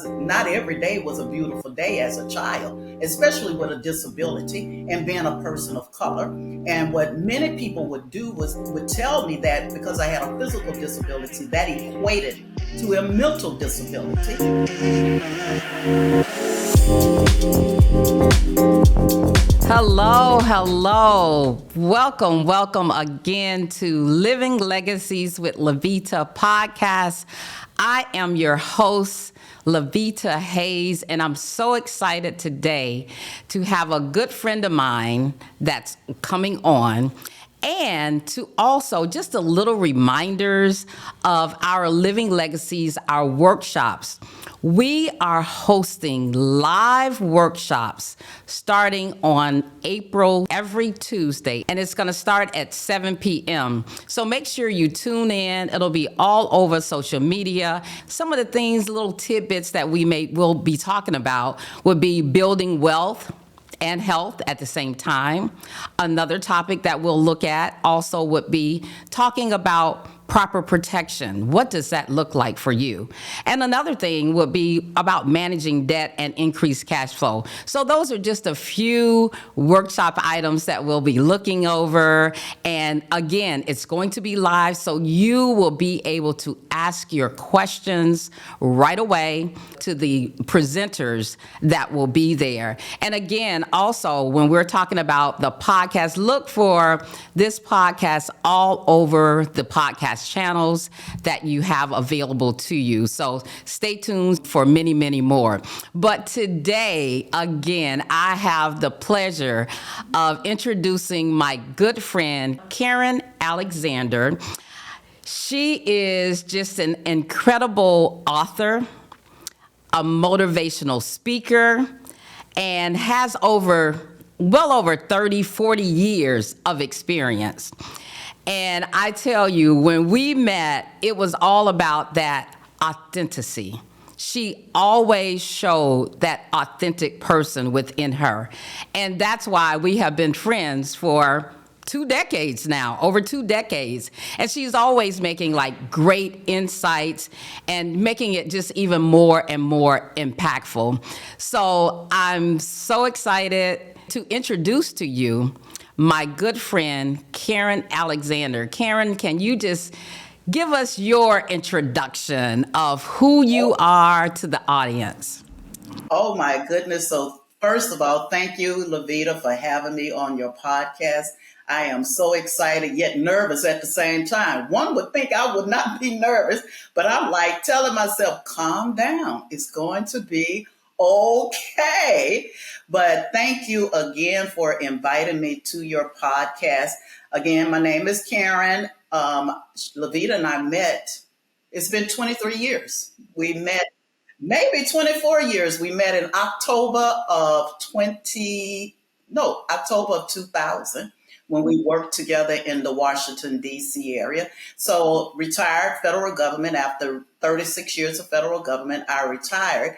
not every day was a beautiful day as a child, especially with a disability and being a person of color. And what many people would do would tell me that because I had a physical disability, that equated to a mental disability. Hello. Welcome again to Living Legacies with LaVeta podcast. I am your host, LaVeta Hayes, and I'm so excited today to have a good friend of mine that's coming on. And to also just a little reminders of our Living Legacies, our workshops. We are hosting live workshops starting on April every Tuesday, and it's going to start at 7 p.m. So make sure you tune in. It'll be all over social media. Some of the things, little tidbits that will be talking about would be building wealth and health at the same time. Another topic that we'll look at also would be talking about proper protection. What does that look like for you? And another thing would be about managing debt and increased cash flow. So those are just a few workshop items that we'll be looking over. And again, it's going to be live, so you will be able to ask your questions right away to the presenters that will be there. And again, also, when we're talking about the podcast, look for this podcast all over the podcast channels that you have available to you. So stay tuned for many, many more. But today, again, I have the pleasure of introducing my good friend, Karren Alexander. She is just an incredible author, a motivational speaker, and has well over 30, 40 years of experience. And I tell you, when we met, it was all about that authenticity. She always showed that authentic person within her. And that's why we have been friends for 2 decades now, over 2 decades. And she's always making like great insights and making it just even more and more impactful. So I'm so excited to introduce to you my good friend, Karren Alexander. Karren, can you just give us your introduction of who you are to the audience? Oh my goodness. So first of all, thank you, LaVeta, for having me on your podcast. I am so excited yet nervous at the same time. One would think I would not be nervous, but I'm like telling myself, calm down. It's going to be okay. But thank you again for inviting me to your podcast. Again, my name is Karren. LaVeta and I met, it's been 23 years. We met maybe 24 years. We met in October of 2000 when we worked together in the Washington, D.C. area. So retired federal government. After 36 years of federal government, I retired.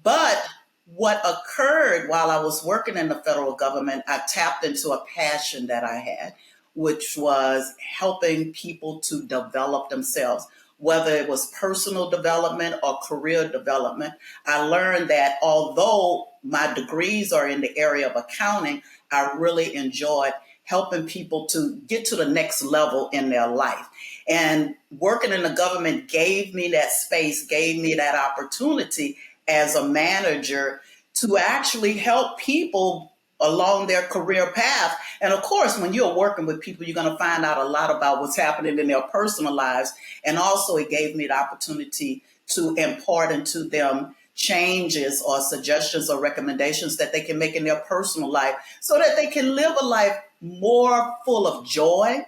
But what occurred while I was working in the federal government, I tapped into a passion that I had, which was helping people to develop themselves, whether it was personal development or career development. I learned that although my degrees are in the area of accounting, I really enjoyed helping people to get to the next level in their life. And working in the government gave me that space, gave me that opportunity as a manager to actually help people along their career path. And of course, when you're working with people, you're going to find out a lot about what's happening in their personal lives. And also it gave me the opportunity to impart into them changes or suggestions or recommendations that they can make in their personal life so that they can live a life more full of joy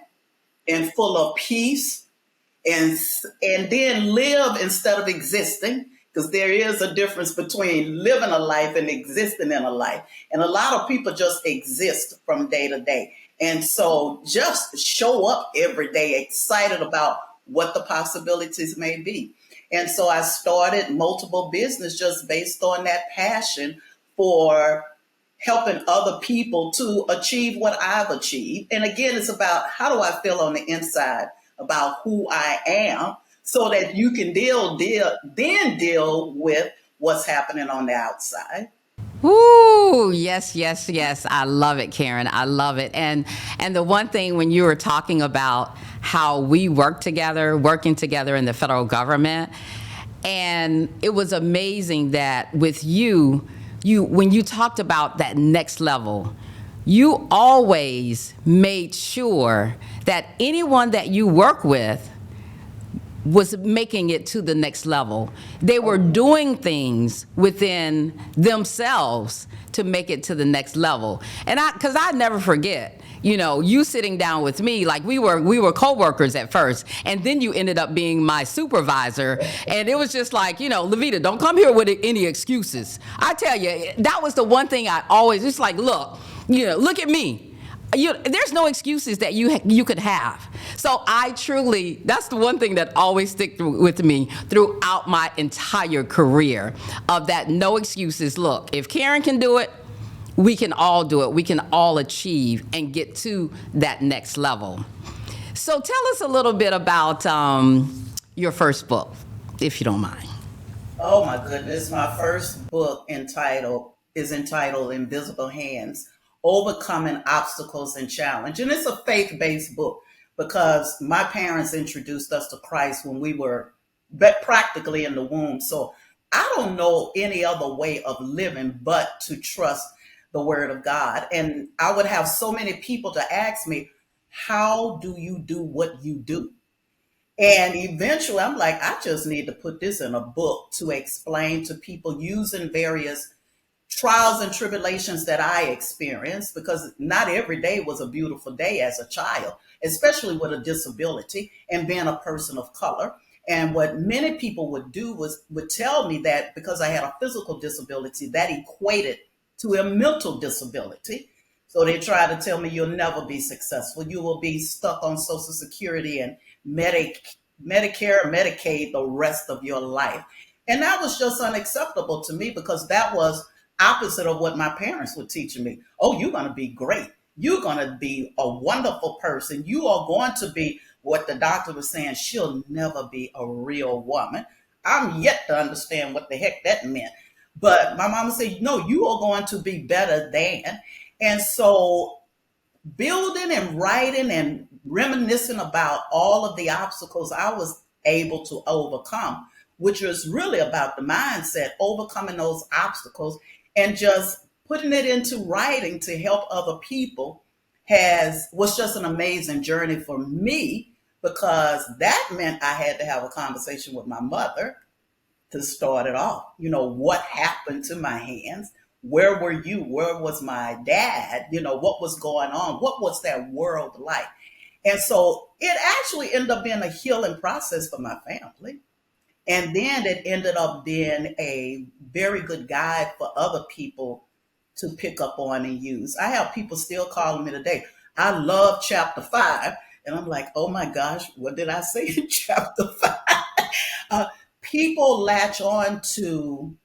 and full of peace and then live instead of existing. Because there is a difference between living a life and existing in a life. And a lot of people just exist from day to day. And so just show up every day excited about what the possibilities may be. And so I started multiple business just based on that passion for helping other people to achieve what I've achieved. And again, it's about how do I feel on the inside about who I am so that you can deal with what's happening on the outside. Ooh, yes, yes, yes. I love it, Karren. I love it. And the one thing when you were talking about how we work together, working together in the federal government, and it was amazing that with you when you talked about that next level, you always made sure that anyone that you work with was making it to the next level. They were doing things within themselves to make it to the next level. And because I never forget, you sitting down with me, like we were co-workers at first, and then you ended up being my supervisor. And it was just like, LaVeta, don't come here with any excuses. I tell you, that was the one thing I always, just like, look, look at me. There's no excuses that you could have. So that's the one thing that always stick with me throughout my entire career, of that no excuses. Look, if Karren can do it, we can all do it. We can all achieve and get to that next level. So tell us a little bit about your first book, if you don't mind. Oh my goodness. My first book is entitled Invisible Hands, Overcoming Obstacles and Challenge. And it's a faith-based book because my parents introduced us to Christ when we were practically in the womb. So I don't know any other way of living but to trust the word of God. And I would have so many people to ask me, how do you do what you do? And eventually I'm like, I just need to put this in a book to explain to people using various trials and tribulations that I experienced, because not every day was a beautiful day as a child, especially with a disability and being a person of color. And what many people would do would tell me that because I had a physical disability, that equated to a mental disability. So they try to tell me you'll never be successful. You will be stuck on Social Security and Medicare and Medicaid the rest of your life. And that was just unacceptable to me because that was opposite of what my parents were teaching me. Oh, you're going to be great. You're going to be a wonderful person. You are going to be what the doctor was saying. She'll never be a real woman. I'm yet to understand what the heck that meant. But my mama said, no, you are going to be better than. And so building and writing and reminiscing about all of the obstacles I was able to overcome, which was really about the mindset, overcoming those obstacles and just putting it into writing to help other people was just an amazing journey for me, because that meant I had to have a conversation with my mother to start it off. What happened to my hands? Where were you? Where was my dad? What was going on? What was that world like? And so it actually ended up being a healing process for my family. And then it ended up being a very good guide for other people to pick up on and use. I have people still calling me today. I love chapter 5. And I'm like, oh my gosh, what did I say in chapter 5? Uh, People latch on to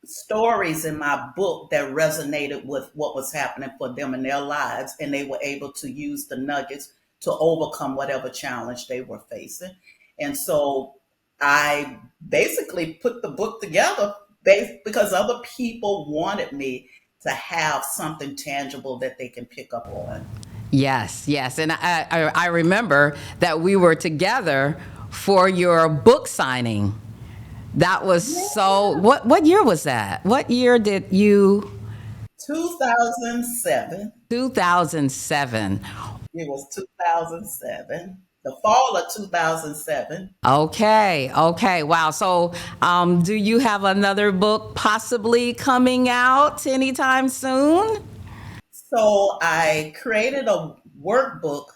stories in my book that resonated with what was happening for them in their lives, and they were able to use the nuggets to overcome whatever challenge they were facing. And so I basically put the book together because other people wanted me to have something tangible that they can pick up on. Yes, yes. And I remember that we were together for your book signing. That was so, Yeah. what year was that? What year did you, 2007. 2007. It was 2007, the fall of 2007. Okay, okay. Wow. So, do you have another book possibly coming out anytime soon? So I created a workbook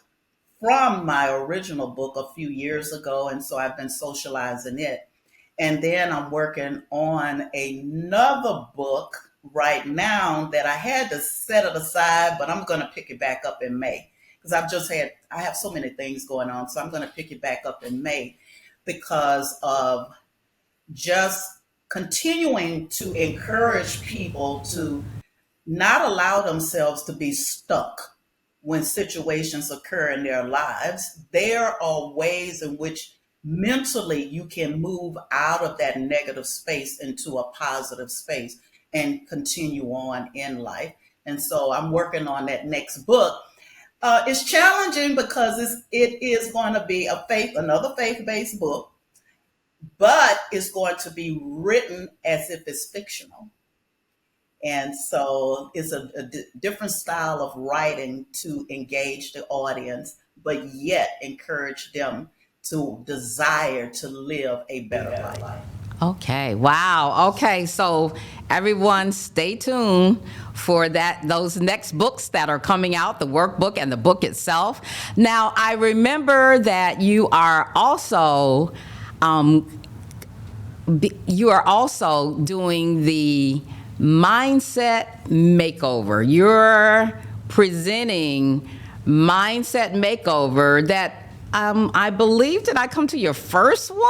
from my original book a few years ago. And so I've been socializing it. And then I'm working on another book right now that I had to set it aside, but I'm going to pick it back up in May because I have so many things going on. So I'm going to pick it back up in May because of just continuing to encourage people to not allow themselves to be stuck when situations occur in their lives. There are ways in which mentally you can move out of that negative space into a positive space and continue on in life. And so I'm working on that next book. It's challenging because it is going to be another faith-based book, but it's going to be written as if it's fictional. And so it's a different style of writing to engage the audience, but yet encourage them to desire to live a better life. Okay. Wow. Okay. So everyone stay tuned for those next books that are coming out, the workbook and the book itself. Now, I remember that you are also doing the mindset makeover. You're presenting mindset makeover that I believe, did I come to your first one?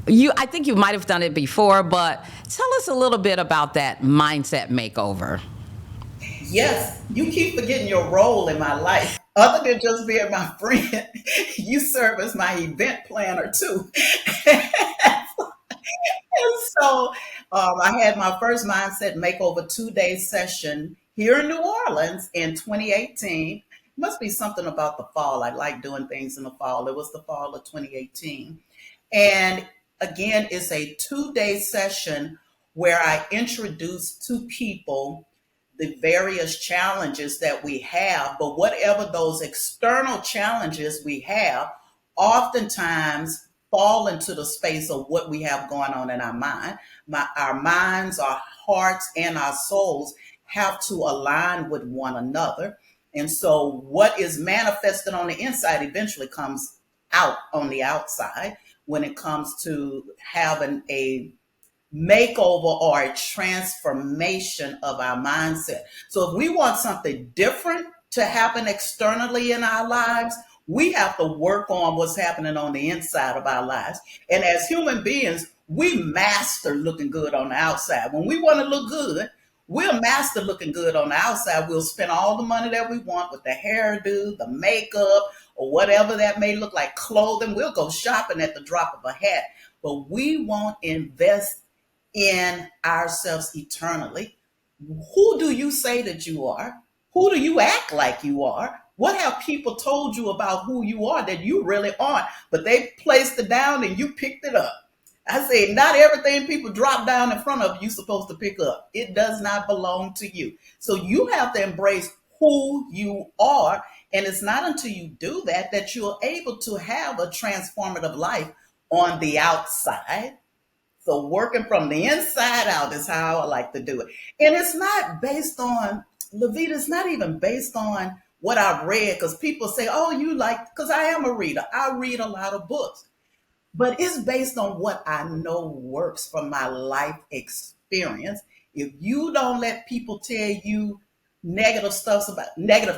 I think you might have done it before, but tell us a little bit about that mindset makeover. Yes, you keep forgetting your role in my life. Other than just being my friend, you serve as my event planner too. So I had my first mindset makeover 2-day session here in New Orleans in 2018. Must be something about the fall. I like doing things in the fall. It was the fall of 2018. And again, it's a 2-day session where I introduce to people the various challenges that we have, but whatever those external challenges we have, oftentimes fall into the space of what we have going on in our mind. Our minds, our hearts, and our souls have to align with one another. And so what is manifested on the inside eventually comes out on the outside when it comes to having a makeover or a transformation of our mindset. So if we want something different to happen externally in our lives, we have to work on what's happening on the inside of our lives. And as human beings, we master looking good on the outside. When we want to look good, we'll master looking good on the outside. We'll spend all the money that we want with the hairdo, the makeup, or whatever that may look like, clothing. We'll go shopping at the drop of a hat, but we won't invest in ourselves eternally. Who do you say that you are? Who do you act like you are? What have people told you about who you are that you really aren't? But they placed it down and you picked it up. I say, not everything people drop down in front of you, you're supposed to pick up. It does not belong to you. So you have to embrace who you are. And it's not until you do that that you're able to have a transformative life on the outside. So working from the inside out is how I like to do it. And it's not based on, LaVeta, it's not even based on what I've read, because people say, oh, you like, because I am a reader. I read a lot of books. But it's based on what I know works from my life experience. If you don't let people tell you negative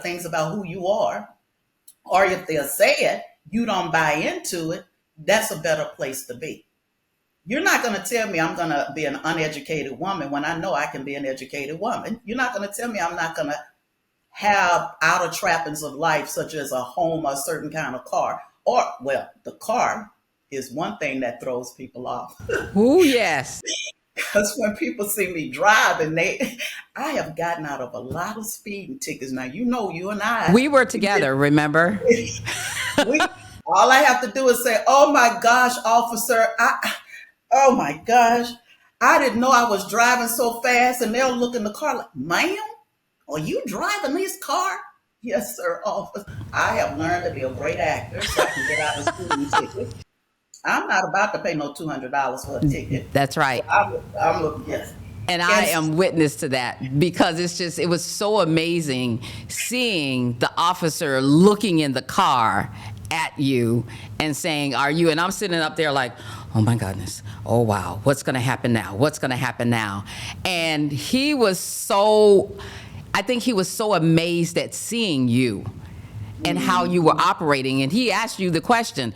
things about who you are, or if they'll say it, you don't buy into it, that's a better place to be. You're not going to tell me I'm going to be an uneducated woman when I know I can be an educated woman. You're not going to tell me I'm not going to have outer trappings of life, such as a home or a certain kind of car. Or, well, the car is one thing that throws people off. Oh, yes. Because when people see me driving, I have gotten out of a lot of speeding tickets. Now, you and I. We were together, remember? All I have to do is say, oh my gosh, officer, oh my gosh, I didn't know I was driving so fast. And they'll look in the car like, ma'am, are you driving this car? Yes, sir, officer. I have learned to be a great actor so I can get out of speeding tickets. I'm not about to pay no $200 for a ticket. That's right. So I'm looking, yes. And I am witness to that, because it was so amazing seeing the officer looking in the car at you and saying, are you? And I'm sitting up there like, oh my goodness. Oh, wow. What's going to happen now? What's going to happen now? And I think he was so amazed at seeing you and how you were operating. And he asked you the question,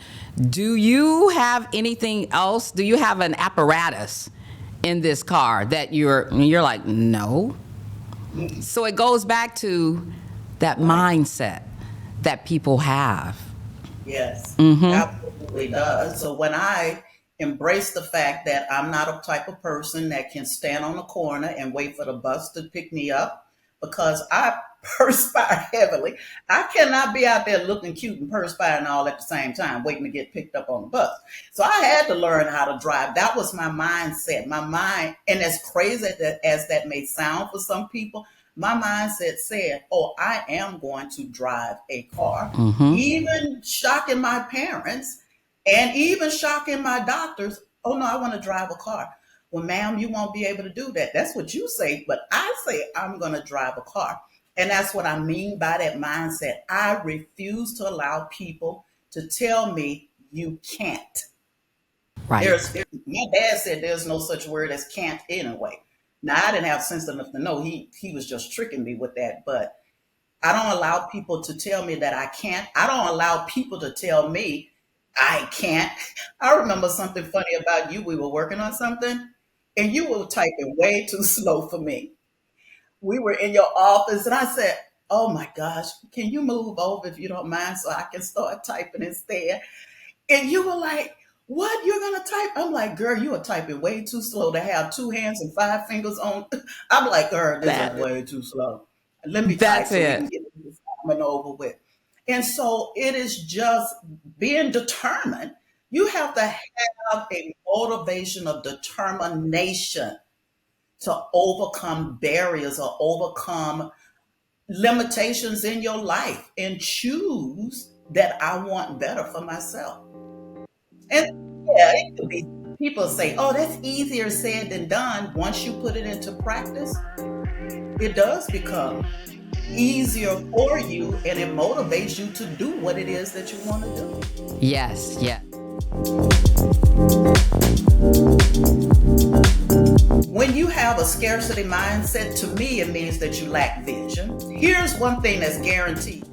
do you have anything else? Do you have an apparatus in this car that you're like, no. So it goes back to that mindset that people have. Yes, Mm-hmm. absolutely. absolutely does. So when I embrace the fact that I'm not a type of person that can stand on a corner and wait for the bus to pick me up because I perspire heavily. I cannot be out there looking cute and perspiring all at the same time, waiting to get picked up on the bus. So I had to learn how to drive. That was my mindset. My mind, and as crazy as that may sound for some people, my mindset said, oh, I am going to drive a car. Even shocking my parents and even shocking my doctors. Oh, no, I want to drive a car. Well, ma'am, you won't be able to do that. That's what you say. But I say I'm going to drive a car. And that's what I mean by that mindset. I refuse to allow people to tell me you can't. Right. My dad said there's no such word as can't anyway. Now I didn't have sense enough to know he was just tricking me with that, but I don't allow people to tell me that I can't. I don't allow people to tell me I can't. I remember something funny about you. We were working on something and you were typing way too slow for me. We were in your office and I said, oh my gosh, can you move over if you don't mind so I can start typing instead? And you were like, what? You're going to type? I'm like, girl, you are typing way too slow to have 2 hands and 5 fingers on. I'm like, girl, this is way too slow. Let me type That's so we can it. get this coming over with. And so it is just being determined. You have to have a motivation of determination to overcome barriers or overcome limitations in your life and choose that I want better for myself. And yeah, it could be people say, oh, that's easier said than done. Once you put it into practice, it does become easier for you and it motivates you to do what it is that you want to do. Yes, yes. When you have a scarcity mindset, to me, it means that you lack vision. Here's one thing that's guaranteed.